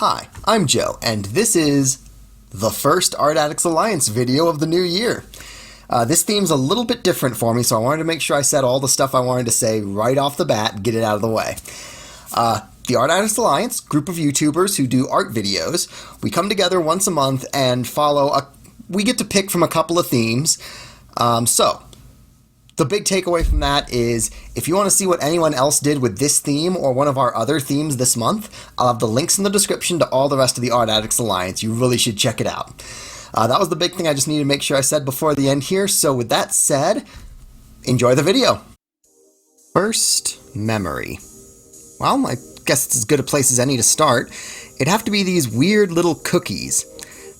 Hi, I'm Joe, and this is the first Art Addicts Alliance video of the new year. This theme's a little bit different for me, so I wanted to make sure I said all the stuff I wanted to say right off the bat and get it out of the way. The Art Addicts Alliance, group of YouTubers who do art videos, we come together once a month and we get to pick from a couple of themes. So, the big takeaway from that is, if you want to see what anyone else did with this theme or one of our other themes this month, I'll have the links in the description to all the rest of the Art Addicts Alliance. You really should check it out. That was the big thing I just needed to make sure I said before the end here, so with that said, enjoy the video. First memory. Well, I guess it's as good a place as any to start. It'd have to be these weird little cookies.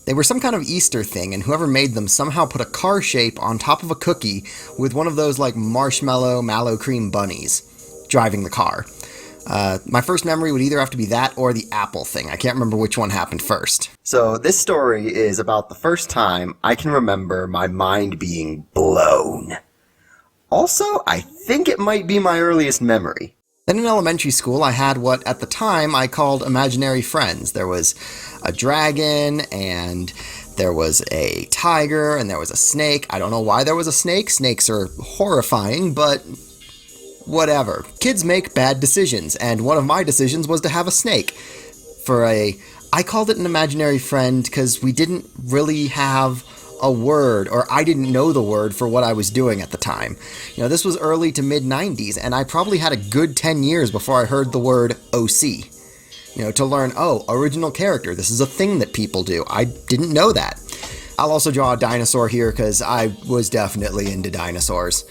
They were some kind of Easter thing, and whoever made them somehow put a car shape on top of a cookie with one of those like marshmallow mallow cream bunnies driving the car. My first memory would either have to be that or the apple thing. I can't remember which one happened first. So this story is about the first time I can remember my mind being blown. Also, I think it might be my earliest memory. Then in elementary school, I had what, at the time, I called imaginary friends. There was a dragon, and there was a tiger, and there was a snake. I don't know why there was a snake. Snakes are horrifying, but whatever. Kids make bad decisions, and one of my decisions was to have a snake. I called it an imaginary friend because we didn't really have a word, or I didn't know the word for what I was doing at the time. You know, this was early to mid-90s, and I probably had a good 10 years before I heard the word OC. You know, to learn, oh, original character, this is a thing that people do. I didn't know that. I'll also draw a dinosaur here because I was definitely into dinosaurs.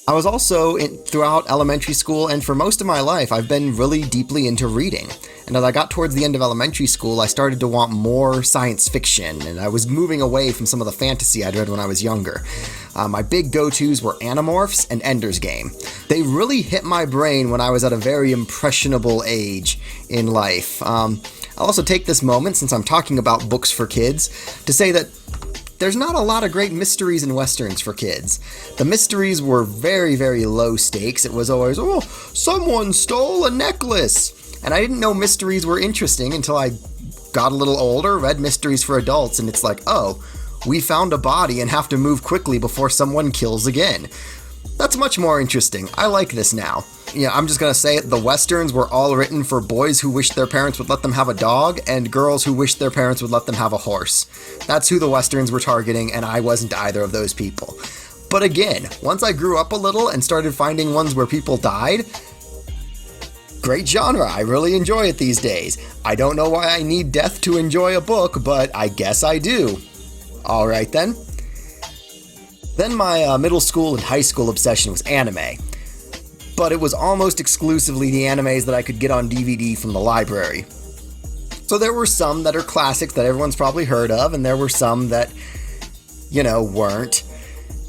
I was also, throughout elementary school and for most of my life, I've been really deeply into reading. And as I got towards the end of elementary school, I started to want more science fiction, and I was moving away from some of the fantasy I'd read when I was younger. My big go-tos were Animorphs and Ender's Game. They really hit my brain when I was at a very impressionable age in life. I'll also take this moment, since I'm talking about books for kids, to say that there's not a lot of great mysteries in Westerns for kids. The mysteries were very, very low stakes. It was always, oh, someone stole a necklace! And I didn't know mysteries were interesting until I got a little older, read mysteries for adults, and it's like, oh, we found a body and have to move quickly before someone kills again. That's much more interesting. I like this now. Yeah, I'm just gonna say it, the Westerns were all written for boys who wished their parents would let them have a dog, and girls who wished their parents would let them have a horse. That's who the Westerns were targeting, and I wasn't either of those people. But again, once I grew up a little and started finding ones where people died, great genre, I really enjoy it these days. I don't know why I need death to enjoy a book, but I guess I do. Alright then. Then my middle school and high school obsession was anime. But it was almost exclusively the animes that I could get on DVD from the library. So there were some that are classics that everyone's probably heard of, and there were some that, weren't.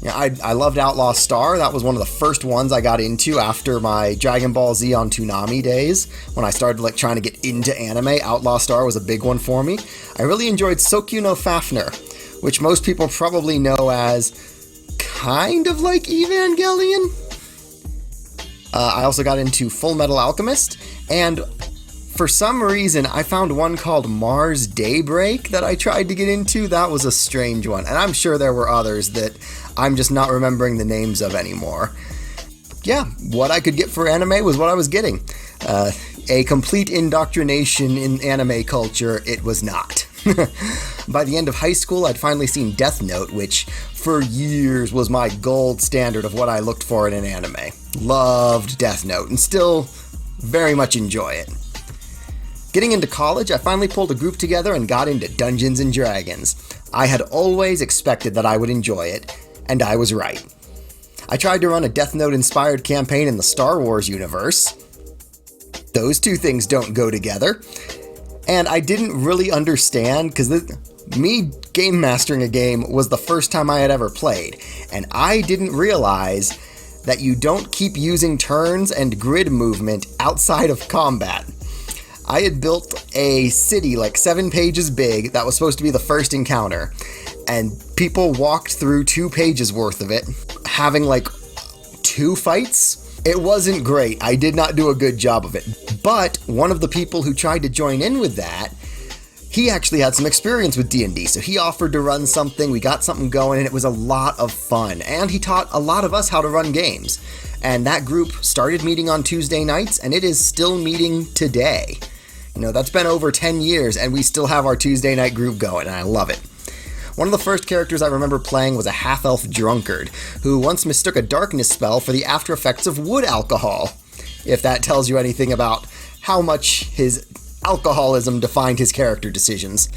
You know, I loved Outlaw Star. That was one of the first ones I got into after my Dragon Ball Z on Toonami days. When I started trying to get into anime, Outlaw Star was a big one for me. I really enjoyed Sokyu no Fafner, which most people probably know as kind of like Evangelion. I also got into Full Metal Alchemist, and for some reason I found one called Mars Daybreak that I tried to get into. That was a strange one, and I'm sure there were others that I'm just not remembering the names of anymore. Yeah, what I could get for anime was what I was getting. A complete indoctrination in anime culture, it was not. By the end of high school, I'd finally seen Death Note, which for years was my gold standard of what I looked for in an anime. Loved Death Note, and still very much enjoy it. Getting into college, I finally pulled a group together and got into Dungeons & Dragons. I had always expected that I would enjoy it, and I was right. I tried to run a Death Note-inspired campaign in the Star Wars universe. Those two things don't go together. And I didn't really understand, because me game mastering a game was the first time I had ever played, and I didn't realize that you don't keep using turns and grid movement outside of combat. I had built a city 7 pages big that was supposed to be the first encounter, and people walked through 2 pages worth of it, having 2 fights. It wasn't great. I did not do a good job of it. But one of the people who tried to join in with that, he actually had some experience with D&D, so he offered to run something, we got something going, and it was a lot of fun. And he taught a lot of us how to run games. And that group started meeting on Tuesday nights, and it is still meeting today. You know, that's been over 10 years, and we still have our Tuesday night group going, and I love it. One of the first characters I remember playing was a half-elf drunkard, who once mistook a darkness spell for the after effects of wood alcohol, if that tells you anything about how much his alcoholism defined his character decisions.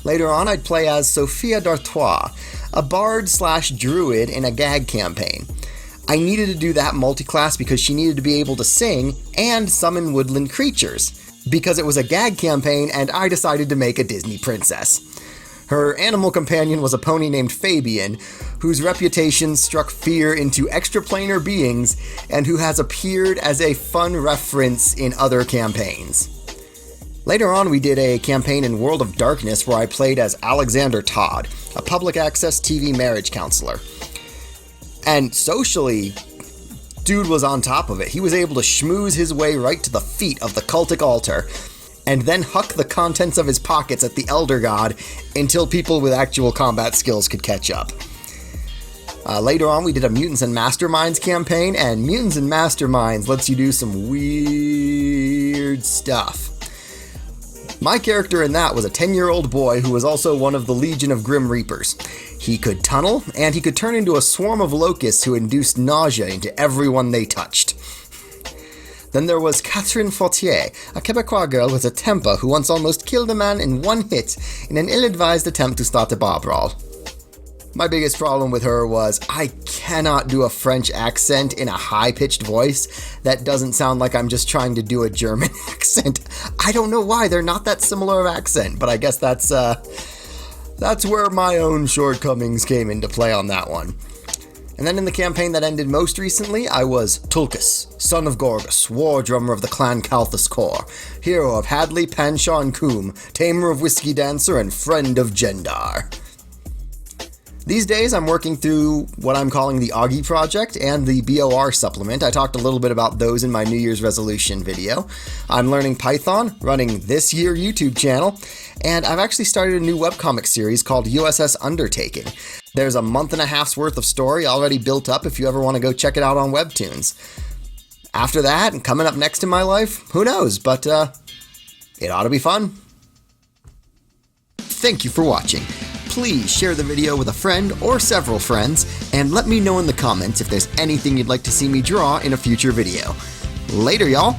Later on, I'd play as Sophia d'Artois, a bard/druid in a gag campaign. I needed to do that multi-class because she needed to be able to sing and summon woodland creatures, because it was a gag campaign and I decided to make a Disney princess. Her animal companion was a pony named Fabian, whose reputation struck fear into extraplanar beings and who has appeared as a fun reference in other campaigns. Later on, we did a campaign in World of Darkness where I played as Alexander Todd, a public access TV marriage counselor. And socially, dude was on top of it. He was able to schmooze his way right to the feet of the cultic altar, and then huck the contents of his pockets at the Elder God until people with actual combat skills could catch up. Later on, we did a Mutants and Masterminds campaign, and Mutants and Masterminds lets you do some weird stuff. My character in that was a 10-year-old boy who was also one of the Legion of Grim Reapers. He could tunnel, and he could turn into a swarm of locusts who induced nausea into everyone they touched. Then there was Catherine Fortier, a Quebecois girl with a temper who once almost killed a man in one hit in an ill-advised attempt to start a bar brawl. My biggest problem with her was I cannot do a French accent in a high-pitched voice that doesn't sound like I'm just trying to do a German accent. I don't know why, they're not that similar of accent, but I guess that's where my own shortcomings came into play on that one. And then in the campaign that ended most recently, I was Tulkas, son of Gorgus, war drummer of the clan Calthus Corps, hero of Hadley, Panshaw, and Coombe, tamer of Whiskey Dancer, and friend of Gendar. These days, I'm working through what I'm calling the Augie Project and the BOR supplement. I talked a little bit about those in my New Year's resolution video. I'm learning Python, running this year YouTube channel, and I've actually started a new webcomic series called USS Undertaking. There's a month and a half's worth of story already built up if you ever want to go check it out on Webtoons. After that, and coming up next in my life, who knows, but it ought to be fun. Thank you for watching. Please share the video with a friend or several friends, and let me know in the comments if there's anything you'd like to see me draw in a future video. Later, y'all!